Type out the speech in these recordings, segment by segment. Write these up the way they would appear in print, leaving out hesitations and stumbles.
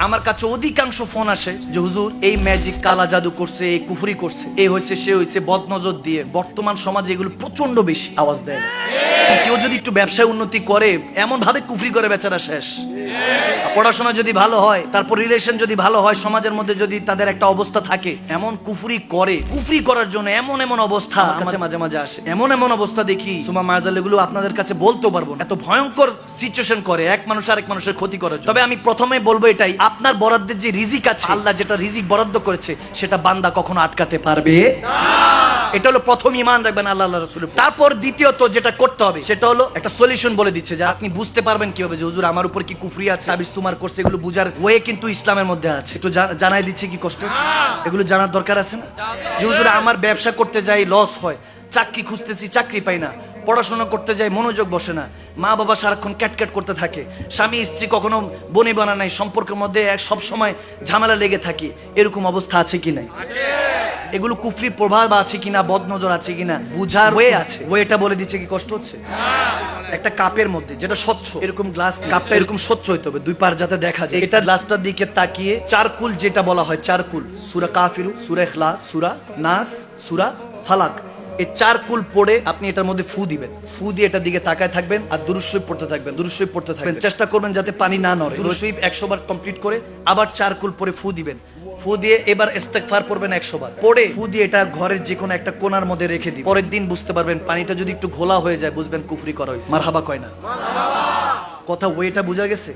আমার কাছে অধিকাংশ ফোন আসে যে হুজুর এই ম্যাজিক, কালা জাদু করছে, এই কুফরি করছে, এই হয়েছে সে হয়েছে, বদনজর দিয়ে। বর্তমান সমাজে এগুলো প্রচন্ড বেশি আওয়াজ দেয়। কেউ যদি একটু ব্যবসায় উন্নতি করে এমন ভাবে কুফরি করে বেচারা শেষ। পড়াশোনা যদি ভালো হয়, তারপর রিলেশন যদি ভালো হয়, সমাজের মধ্যে যদি তাদের একটা অবস্থা থাকে, এমন কুফরি করে, কুফরি করার জন্য এমন এমন অবস্থা মাঝে মাঝে আসে, এমন এমন অবস্থা দেখি সুমা মায়াজাল, এগুলো আপনাদের কাছে বলতেও পারবো না। এত ভয়ঙ্কর সিচুয়েশন করে এক মানুষ আরেক মানুষের ক্ষতি করার জন্য। তবে আমি প্রথমে বলবো এটাই, আপনার বরাদ্দের যে রিজিক আছে, আল্লাহ যেটা রিজিক বরাদ্দ করেছে সেটা বান্দা কখনো আটকাতে পারবে না। এটা হলো প্রথম ঈমান রাখবেন আল্লাহ রাসূলের। তারপর দ্বিতীয়ত যেটা করতে হবে সেটা হলো একটা সলিউশন বলে দিচ্ছে যে আপনি বুঝতে পারবেন কিভাবে যে হুজুর আমার উপর কি কুফরি আছে, তাবিজ তোমার করছে, এগুলো বুঝার ওয়ে কিন্তু ইসলামের মধ্যে আছে। একটু জানাই দিচ্ছে কি কষ্ট হচ্ছে, এগুলো জানার দরকার আছে না? যে হুজুর আমার ব্যবসা করতে যাই লস হয়, চাকরি খুঁজতেছি চাকরি পাই না, পড়াশোনা করতে যাই মনোযোগ বসে না, মা বাবা সারাক্ষণ ক্যাটক্যাট করতে থাকে, স্বামী স্ত্রী কখনো বনি বানা নাই, সম্পর্কের মধ্যে সব সময় ঝামেলা লেগে থাকে, এরকম অবস্থা আছে কি নাই? এগুলো কুফরির প্রভাব আছে কিনা, বদনজর আছে কিনা বুঝার ওয়ে আছে। ওয়েটা বলে দিচ্ছে কি কষ্ট হচ্ছে। একটা কাপের মধ্যে যেটা স্বচ্ছ, এরকম গ্লাস, কাপটা এরকম স্বচ্ছ হইতে হবে, দুই পার যাতে দেখা যায়। এটা গ্লাসটার দিকে তাকিয়ে চারকুল, যেটা বলা হয় চারকুল, সূরা কাফিরু, সূরা ইখলাস, সূরা নাস, সূরা ফালাক, এই চারকুল পড়ে আপনি এটার মধ্যে ফু দিবেন। ফু দিয়ে এটার দিকে তাকায় থাকবেন আর দুরূদ শরীফ পড়তে থাকবেন, দুরূদ শরীফ পড়তে থাকবেন। চেষ্টা করবেন যাতে পানি না নড়ে। দুরূদ শরীফ 100 বার কমপ্লিট করে আবার চারকুল পরে ফু দিবেন। ফু দিয়ে এবার ইস্তেগফার পড়বেন 100 বার। পড়ে ফু দিয়ে এটা ঘরের যে কোনো একটা কোণার মধ্যে রেখে দিন। পরের দিন বুঝতে পারবেন পানিটা যদি একটু ঘোলা হয়ে যায়, বুঝবেন কুফরি করা হয়েছে। মারহাবা কয় না? কথা ওয়েটা বোঝা গেছে?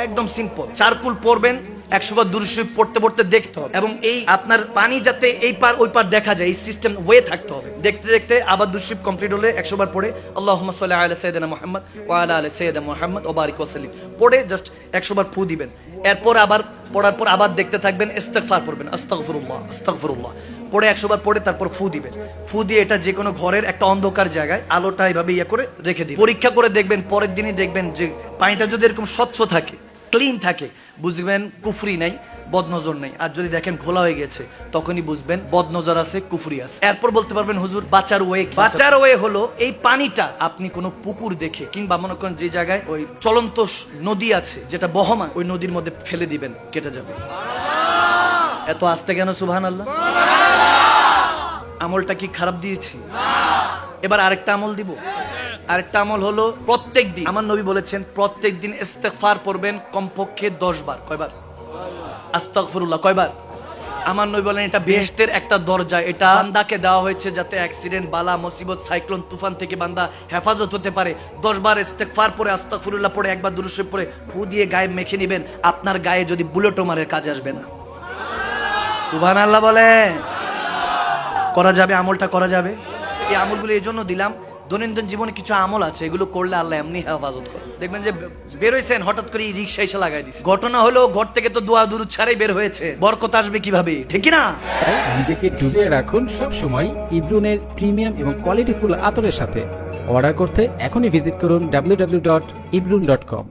একদম সিম্পল। চারকুল পড়বেন, 100 বার দুরূদ শরীফ পড়তে পড়তে দেখতে হবে, এবং এই আপনার পানি যাতে এই পার ওই পার দেখা যায়, এই সিস্টেম ওয়ে থাকতে হবে। দেখতে দেখতে আবার দুরূদ শরীফ কমপ্লিট হলে 100 বার পড়ে আল্লাহুম্মা সাল্লি আলা সাইয়্যিদিনা মুহাম্মদ ওয়া আলা আলি সাইয়্যিদিনা মুহাম্মদ ওয়া বারিক ওয়া সাল্লিম পড়ে জাস্ট 100 বার ফু দিবেন। এরপর আবার পড়ার পর আবার দেখতে থাকবেন, ইস্তেগফার পড়বেন, আস্তাগফিরুল্লাহ আস্তাগফিরুল্লাহ পড়ে 100 বার পড়ে তারপর ফু দিবেন। ফু দিয়ে এটা যে কোনো ঘরের একটা অন্ধকার জায়গায় আলোটা এইভাবে করে রেখে দিবেন। পরীক্ষা করে দেখবেন, পরের দিনই দেখবেন যে পানিটা যদি এরকম স্বচ্ছ থাকে, ক্লিন থাকে, বুঝবেন কুফরি নাই, বদনজর নাই। আর যদি দেখেন ঘোলা হয়ে গেছে, তখনই বুঝবেন বদনজর আছে, কুফরি আছে। এরপর বলতে পারবেন হুজুর বাঁচার ওয়ে। বাঁচার ওয়ে হলো এই পানিটা আপনি কোনো পুকুর দেখে কিংবা মনে করেন যে জায়গায় ওই চলন্ত নদী আছে যেটা বহমান, ওই নদীর মধ্যে ফেলে দিবেন, কেটে যাবে। এত আস্তে কেন সুবহানাল্লাহ? আমলটা কি খারাপ দিয়েছি? এবার আরেকটা আমল দিব। আরেকটা আমল হলো প্রত্যেক দিন, আমার নবী বলেছেন প্রত্যেক দিন ইস্তেগফার পড়বেন কমপক্ষে 10 বার। কয়বার? আস্তাগফিরুল্লাহ কয়বার? আমার নবী বলেন এটা বেহেশতের একটা দরজা। এটা বান্দাকে দেওয়া হয়েছে যাতে অ্যাক্সিডেন্ট, বালা, মুসিবত, সাইক্লোন, তুফান থেকে বান্দা হেফাজত হতে পারে। 10 বার ইস্তেগফার পড়ে, আস্তাগফিরুল্লাহ পড়ে, একবার দুরূদ শরীফ পড়ে ফু দিয়ে গায়ে মেখে নেবেন। আপনার গায়ে যদি বুলেটও মারে কাজে আসবে না। সুবহানাল্লাহ বলে। করা যাবে, আমলটা করা যাবে। এই আমলগুলো এই জন্য দিলাম, দৈনন্দিন জীবনে কিছু আমল আছে এগুলো করলে আল্লাহ এমনি হেফাজত করে। দেখবেন যে বেরোইছেন হঠাৎ করে রিক্সা এসে লাগাই দিচ্ছে, ঘটনা হলো ঘর থেকে তো দোয়া দুরূদ ছাড়াই বের হয়েছে, বরকত আসবে কিভাবে? ঠিক না? নিজেকে ডুবিয়ে রাখুন সব সময় ইব্রুনের প্রিমিয়াম এবং কোয়ালিটিফুল আতরের সাথে। অর্ডার করতে এখনই ভিজিট করুন www.ibrun.com।